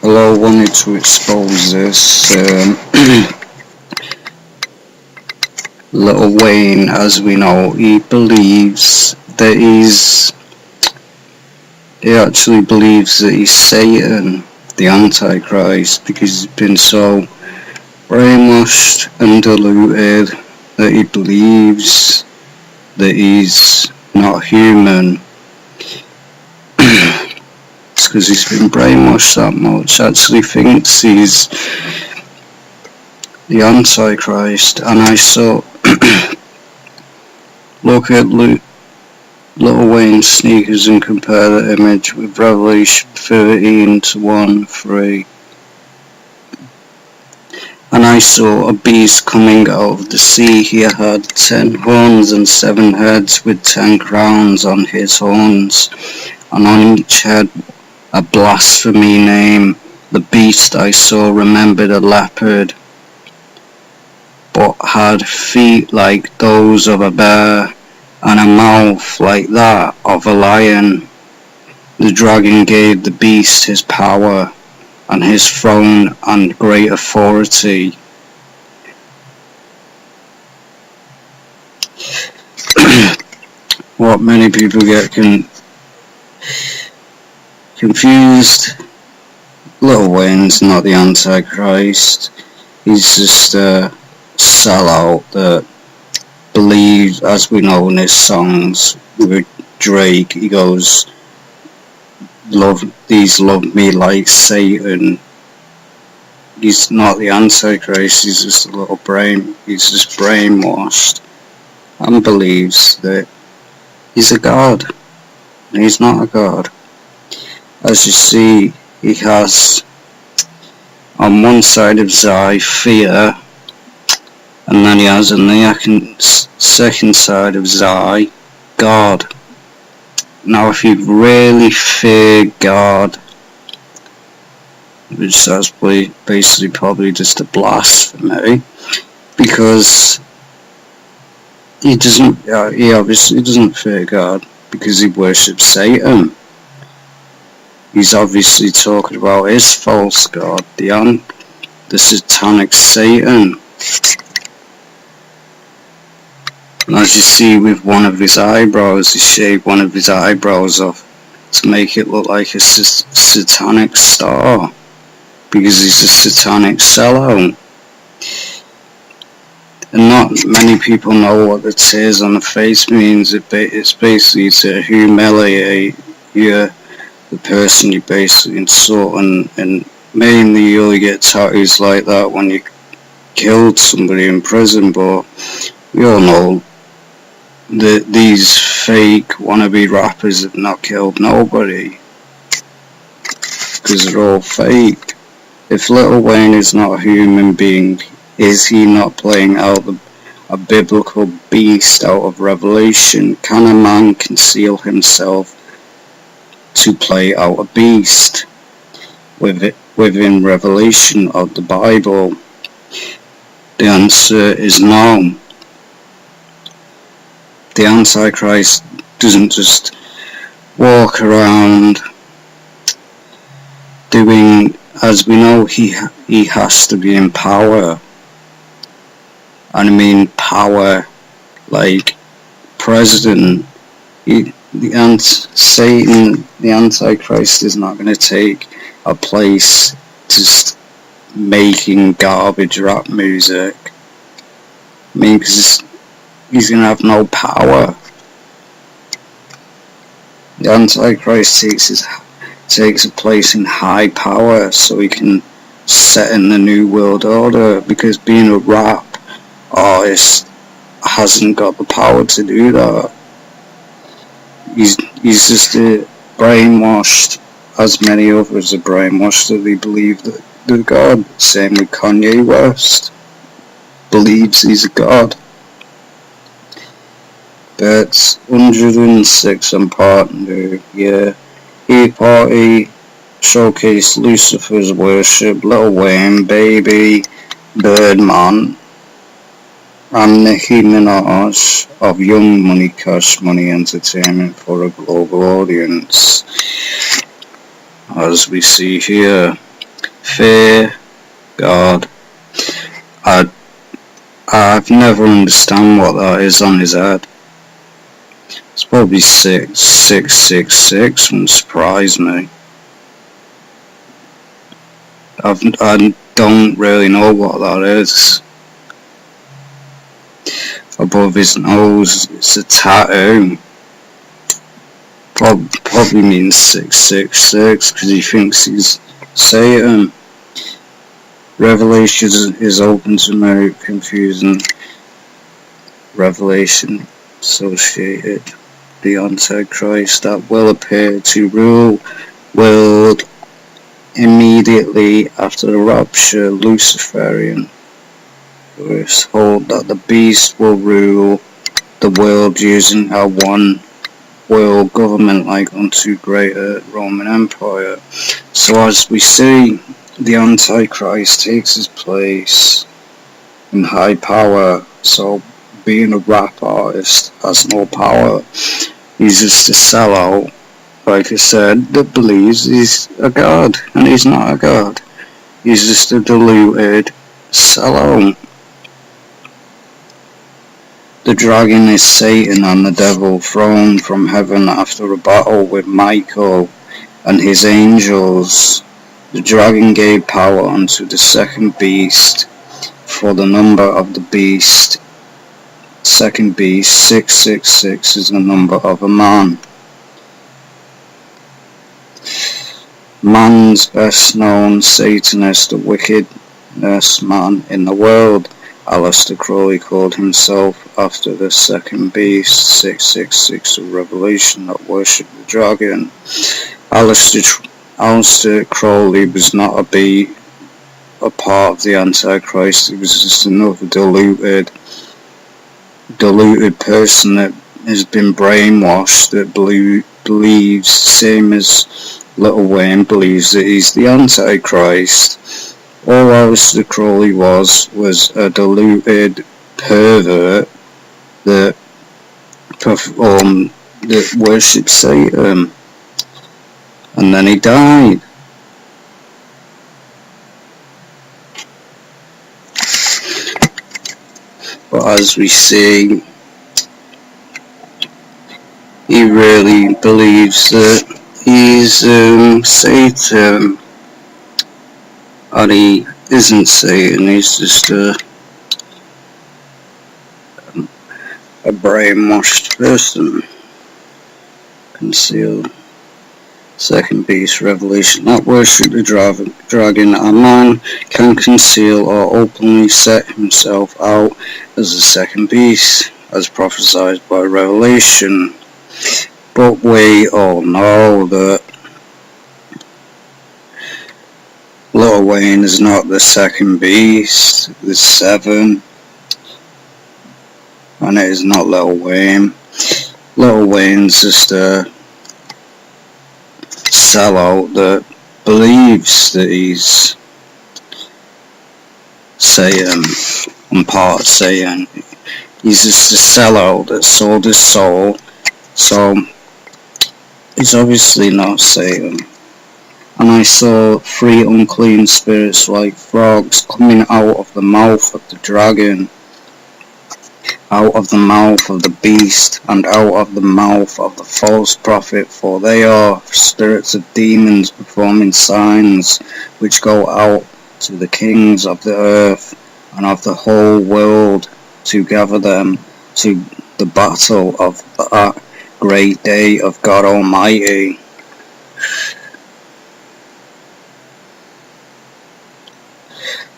Hello, I wanted to expose this. Lil Wayne, as we know, he believes that he actually believes that he's Satan, the Antichrist, because he's been so brainwashed and diluted that he believes that he's not human. It's because he's been brainwashed that much. Actually thinks he's the Antichrist. And I saw look at Lil Wayne's sneakers and compare the image with Revelation 13:1-3. And I saw a beast coming out of the sea. He had 10 horns and 7 heads, with 10 crowns on his horns, and on each head a blasphemy name. The beast I saw remembered a leopard, but had feet like those of a bear, and a mouth like that of a lion. The dragon gave the beast his power, and his throne and great authority. What many people get confused, Lil Wayne's not the Antichrist. He's just a sellout that believes, as we know in his songs with Drake, he goes, these love me like Satan. He's not the Antichrist, he's just he's just brainwashed and believes that he's a god, and he's not a god. As you see, he has on one side of Zai fear, and then he has on the second side of Zai God. Now if you really fear God, which is basically probably just a blasphemy, because he obviously doesn't fear God, because he worships Satan. He's obviously talking about his false god, the satanic Satan. And as you see with one of his eyebrows, he shaved one of his eyebrows off to make it look like a satanic star, because he's a satanic sellout. And not many people know what the tears on the face means. It's basically to humiliate the person you basically insult, and mainly you only get tattoos like that when you killed somebody in prison. But we all know that these fake wannabe rappers have not killed nobody, because they're all fake. If Lil Wayne is not a human being, is he not playing out a biblical beast out of Revelation? Can a man conceal himself to play out a beast within Revelation of the Bible? The answer is no. The Antichrist doesn't just walk around doing, as we know, he has to be in power. And I mean power like president. Satan, the Antichrist, is not going to take a place just making garbage rap music. I mean, because he's going to have no power. The Antichrist takes a place in high power so he can set in the new world order, because being a rap artist hasn't got the power to do that. He's just brainwashed, as many others are brainwashed, that they believe that they're God. Same with Kanye West. Believes he's a god. But 106 on part 2, yeah. E-Party showcased Lucifer's worship, Lil Wayne, Baby, Birdman, and Nicki Minaj of Young Money Cash Money Entertainment for a global audience. As we see here, Fear God. I've never understand what that is on his head. It's probably 666, wouldn't surprise me. I don't really know what that is. Above his nose, it's a tattoo. Probably means 666 because he thinks he's Satan. Revelation is open to very confusing revelation associated the Antichrist that will appear to rule world immediately after the rapture. Luciferian verse hold that the beast will rule the world using a one world government like unto greater Roman Empire. So as we see, the Antichrist takes his place in high power. So being a rap artist has no power. He's just a sellout, like I said, that believes he's a god, and he's not a god. He's just a deluded sellout. The dragon is Satan and the devil thrown from heaven after a battle with Michael and his angels. The dragon gave power unto the second beast, for the number of the beast, second beast, 666, is the number of a man. Man's best known Satanist, the wickedest man in the world. Aleister Crowley called himself after the second beast, 666 of Revelation, that worshipped the dragon. Aleister Crowley was not a part of the Antichrist. He was just another deluded person that has been brainwashed, that believes, same as Lil Wayne believes, that he's the Antichrist. All Aleister Crowley was a deluded pervert that worshipped Satan, and then he died. But as we see, he really believes that he's Satan, and he isn't Satan. He's just a brainwashed person. Concealed. Second beast, Revelation. That worship the dragon, a man can conceal or openly set himself out as the second beast, as prophesied by Revelation. But we all know that Lil Wayne is not the second beast. There's 7, and it is not Lil Wayne. Lil Wayne's just a sellout that believes that he's Satan and part of Satan. He's just a sellout that sold his soul, so he's obviously not Satan. And I saw 3 unclean spirits like frogs coming out of the mouth of the dragon, out of the mouth of the beast, and out of the mouth of the false prophet, for they are spirits of demons performing signs, which go out to the kings of the earth and of the whole world to gather them to the battle of that great day of God Almighty.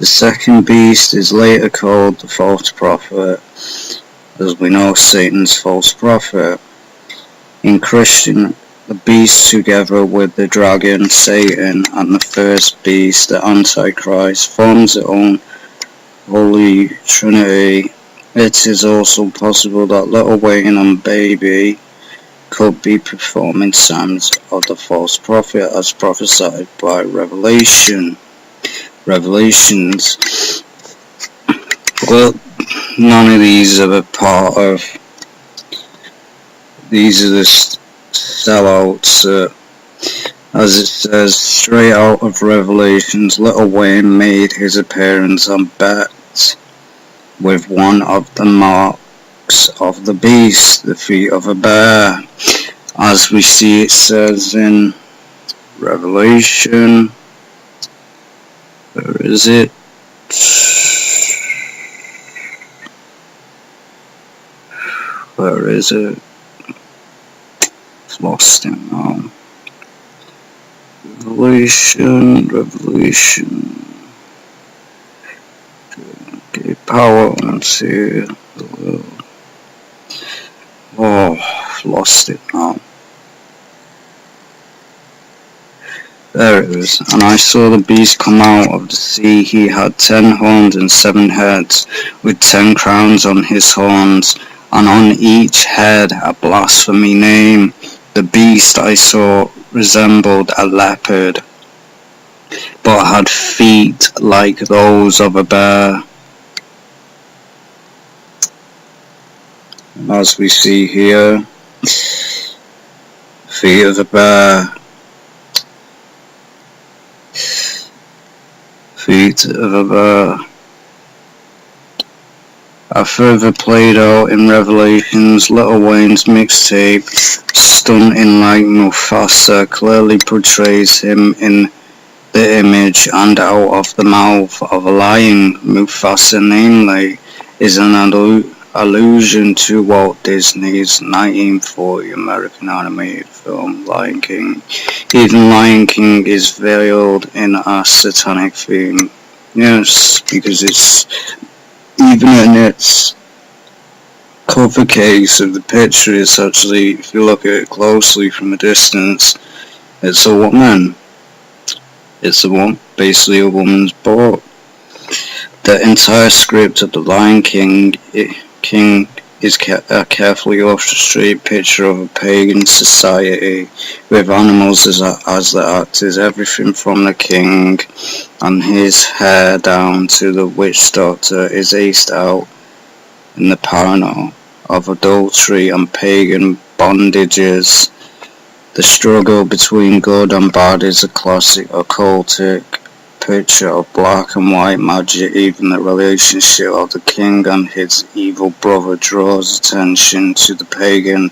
The second beast is later called the false prophet, as we know Satan's false prophet. In Christian, the beast together with the dragon, Satan, and the first beast, the Antichrist, forms their own holy trinity. It is also possible that Lil Wayne and Baby could be performing signs of the false prophet as prophesied by Revelations. Well, none of these are a part of. These are the sellouts that As it says, straight out of Revelations, Lil Wayne made his appearance on Bet with one of the marks of the beast, the feet of a bear. As we see it says in Revelation, where is it? Where is it? It's lost it now. Revelation. Okay, power unto the world. Oh, I've lost it now. There it is. And I saw the beast come out of the sea. He had 10 horns and 7 heads, with 10 crowns on his horns, and on each head a blasphemy name. The beast I saw resembled a leopard, but had feet like those of a bear. As we see here, feet of a bear, feet of a bear. are further played out in Revelations. Lil Wayne's mixtape, Stunting Like Mufasa, clearly portrays him in the image and out of the mouth of a lion. Mufasa, namely, is an allusion to Walt Disney's 1940 American animated film Lion King. Even Lion King is veiled in a satanic theme. Yes, because it's even in its cover case of the picture, it's actually, if you look at it closely from a distance, it's a woman. It's basically a woman's boat. The entire script of the Lion King is a carefully orchestrated picture of a pagan society with animals as the actors, everything from the king and his hair down to the witch doctor is aced out in the parallel of adultery and pagan bondages. The struggle between good and bad is a classic occultic picture of black and white magic. Even the relationship of the king and his evil brother draws attention to the pagan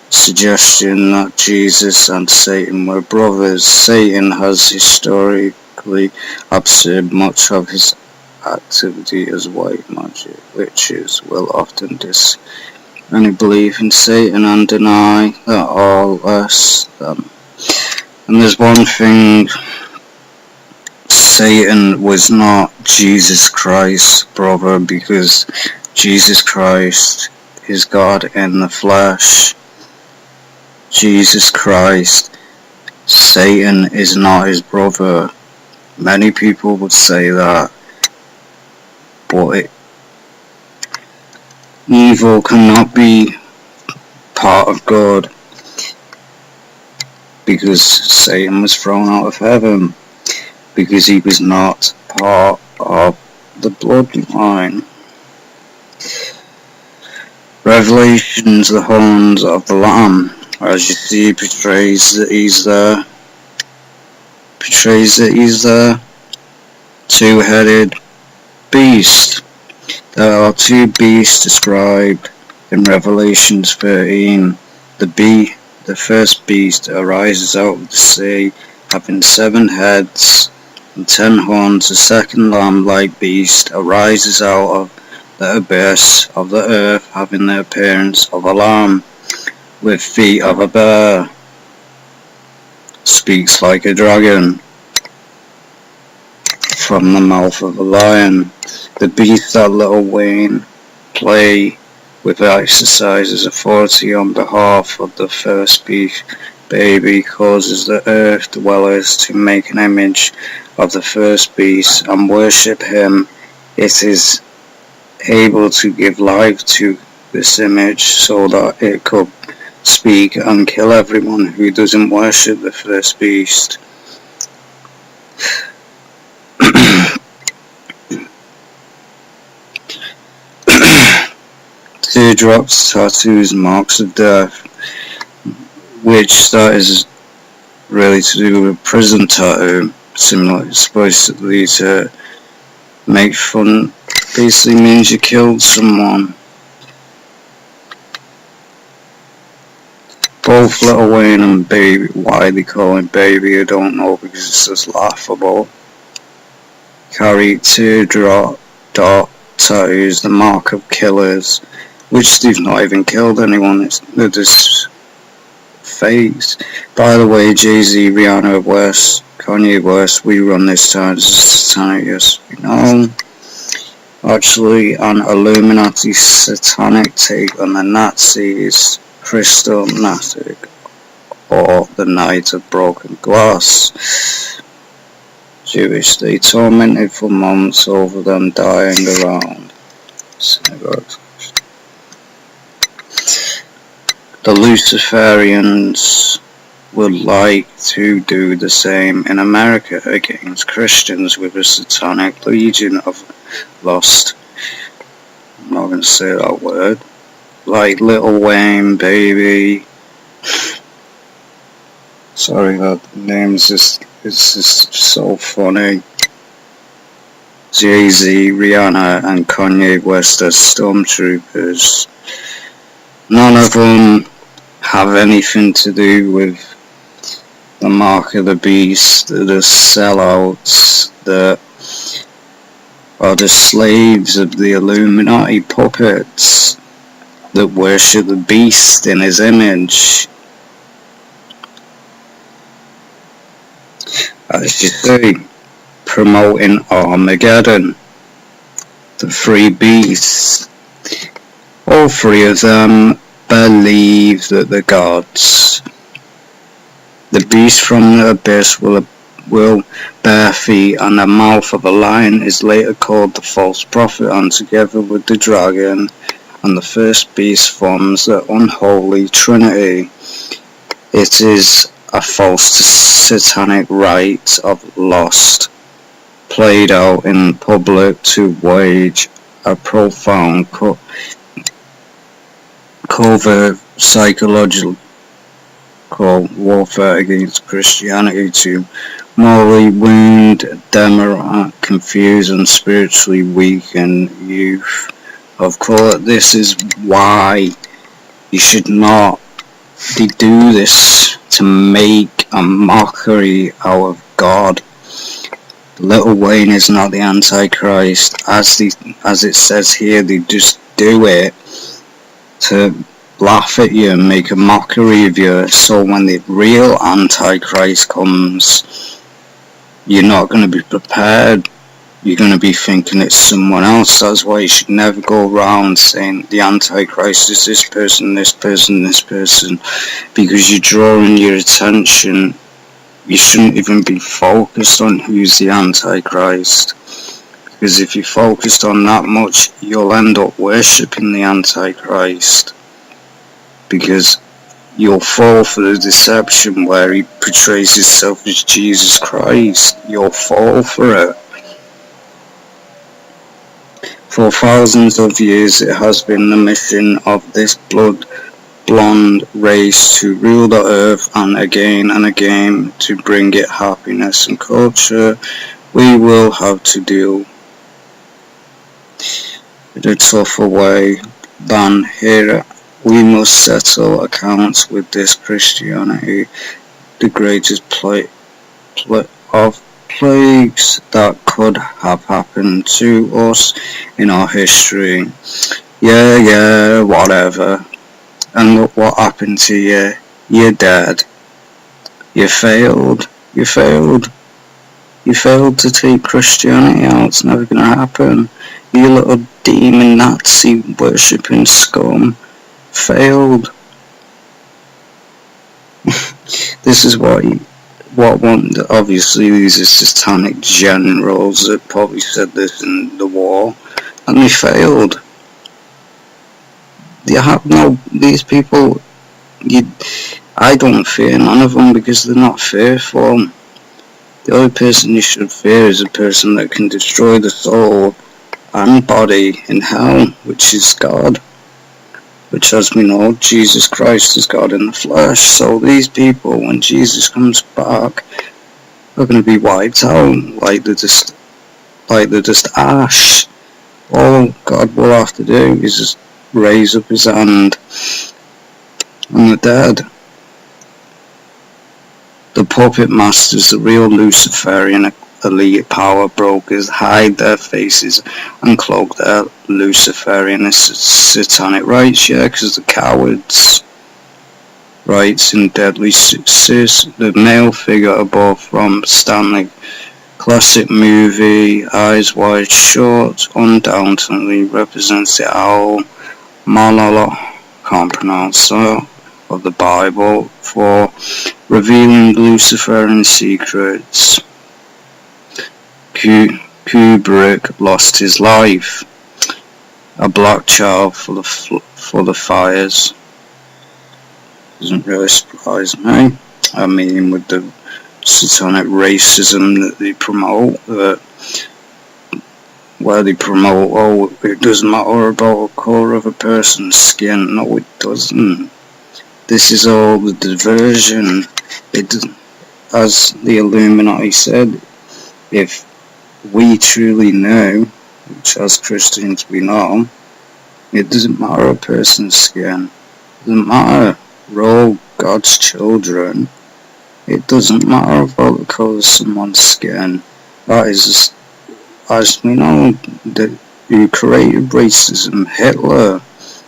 suggestion that Jesus and Satan were brothers. Satan has historically absorbed much of his activity as white magic. Witches will often any belief in Satan and deny that all less than. And there's one thing: Satan was not Jesus Christ's brother, because Jesus Christ is God in the flesh. Jesus Christ, Satan is not his brother. Many people would say that, but evil cannot be part of God, because Satan was thrown out of heaven, because he was not part of the bloodline. Revelations, the horns of the Lamb, as you see, portrays that he's there. Two-headed beast. There are two beasts described in Revelation 13. The first beast arises out of the sea, having 7 heads and 10 horns. The second lamb-like beast arises out of the abyss of the earth, having the appearance of a lamb, with feet of a bear, speaks like a dragon, from the mouth of a lion. The beast that Lil Wayne play with exercises authority on behalf of the first baby, causes the earth dwellers to make an image of the first beast and worship him. It is able to give life to this image so that it could speak and kill everyone who doesn't worship the first beast. Teardrops, tattoos, marks of death, which that is really to do with prison tattoo, similar, supposedly to make fun, basically means you killed someone. Both Lil Wayne and Baby, why they call him Baby I don't know, because it's just laughable, carry teardrop dot tattoos, the mark of killers, which they've not even killed anyone, they're just fakes. By the way, Jay-Z, Rihanna West, Kanye West, we run this time as a satanic, yes, we know. Actually, an illuminati satanic take on the Nazis, crystal natic, or the night of broken glass. Jewish, they tormented for months over them dying around synagogues. The Luciferians would like to do the same in America against Christians with a satanic legion of lost, I'm not going to say that word, like Lil Wayne, Baby, sorry that name is just so funny, Jay-Z, Rihanna and Kanye West as stormtroopers. None of them have anything to do with the mark of the beast. They're the sellouts that are the slaves of the Illuminati puppets that worship the beast in his image. As you see, promoting Armageddon, the three beasts. All three of them believe that the gods. The beast from the abyss will bear feet, and the mouth of a lion is later called the false prophet, and together with the dragon and the first beast forms the unholy trinity. It is a false satanic rite of lust, played out in public to wage a profound covert psychological warfare against Christianity to morally wound, demoralize, confuse and spiritually weaken youth. Of course, this is why you should not do this, to make a mockery out of God. Lil Wayne is not the Antichrist, as it says here. They just do it to laugh at you and make a mockery of you, so when the real Antichrist comes, you're not going to be prepared. You're going to be thinking it's someone else. That's why you should never go around saying the Antichrist is this person, this person, this person, because you're drawing your attention. You shouldn't even be focused on who's the Antichrist, because if you're focused on that much, you'll end up worshipping the Antichrist, because you'll fall for the deception where he portrays himself as Jesus Christ. You'll fall for it. For thousands of years it has been the mission of this blood-blonde race to rule the earth, and again to bring it happiness and culture. We will have to deal with a tougher way than here. We must settle accounts with this Christianity, the greatest of plagues that could have happened to us in our history. Yeah, whatever. And look what happened to you. You're dead. You failed. You failed to take Christianity out. It's never going to happen. You little demon Nazi worshipping scum. Failed. This is what obviously these are satanic generals that probably said this in the war, and they failed. You have these people, I don't fear none of them, because they're not fearful. The only person you should fear is a person that can destroy the soul and body in hell, which is God. which, as we know, Jesus Christ is God in the flesh. So these people, when Jesus comes back, are going to be wiped out like they're just ash. All God will have to do is just raise up his hand on the dead. The puppet masters, the real Luciferian elite power brokers, hide their faces and cloak their Luciferian satanic rights, because the cowards writes in Deadly Success, the male figure above from Stanley classic movie Eyes Wide Shut undoubtedly represents the owl Malala, can't pronounce that, of the Bible, for revealing Luciferian secrets. Kubrick lost his life. A black child for the fires. Doesn't really surprise me. I mean, with the satanic racism that they promote, where they promote, oh, it doesn't matter about the colour of a person's skin. No, it doesn't. This is all the diversion. As the Illuminati said, if we truly know, which as Christians we know, it doesn't matter a person's skin. It doesn't matter. We're all God's children. It doesn't matter about the colour of someone's skin. That is just, as we know, that who created racism, Hitler,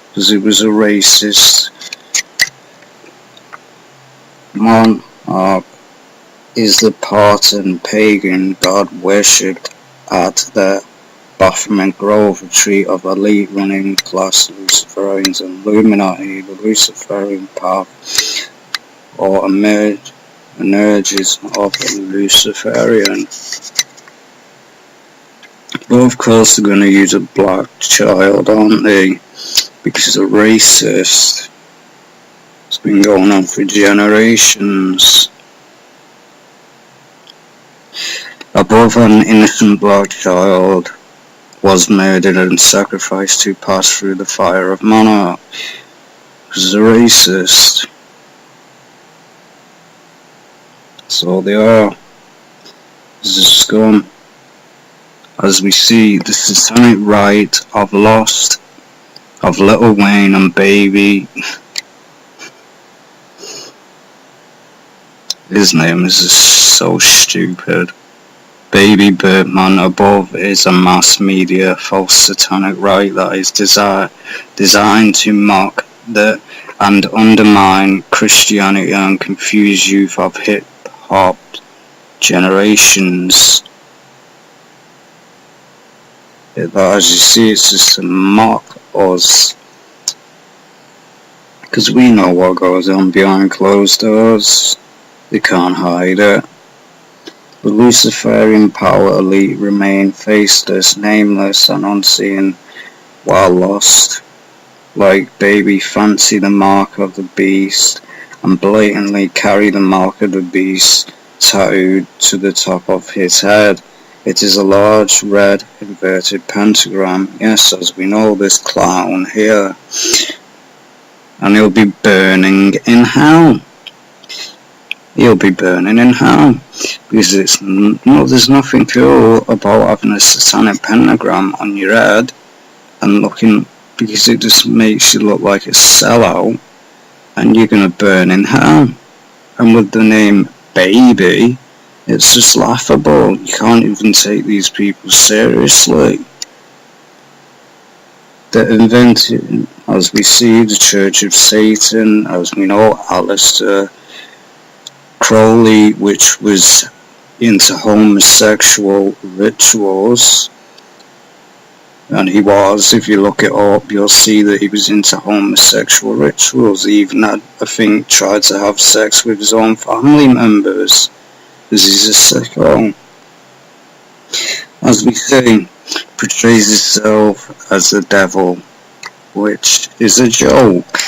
because he was a racist monarch, is the Spartan pagan god worshipped at the Baphomet Grove retreat of elite running class Luciferians and Illuminati. The Luciferian path or emerges of a Luciferian. But of course they're going to use a black child, aren't they? Because they're racist. It's been going on for generations. Above, an innocent black child was murdered and sacrificed to pass through the fire of monarch. Because they're racist. So they are. This is scum. As we see, the satanic rite of Lost, of Lil Wayne and Baby. His name is just so stupid. Baby Birdman above is a mass media false satanic rite that is designed to mock and undermine Christianity and confuse youth of hip-hop generations. As you see, it's just to mock us. Because we know what goes on behind closed doors. They can't hide it. The Luciferian power elite remain faceless, nameless, and unseen while lost. Like Baby fancy the mark of the beast and blatantly carry the mark of the beast tattooed to the top of his head. It is a large red inverted pentagram. Yes, as we know, this clown here. And he'll be burning in hell. He'll be burning in hell. Because there's nothing cool about having a satanic pentagram on your head and looking, because it just makes you look like a sellout, and you're gonna burn in hell. And with the name Baby, it's just laughable. You can't even take these people seriously. They're invented, as we see, the Church of Satan, as we know, Aleister Crowley, which was into homosexual rituals, and he was, if you look it up, you'll see that he was into homosexual rituals. He even had, I think, tried to have sex with his own family members, because he's a sicko. As we say, portrays himself as the devil, which is a joke.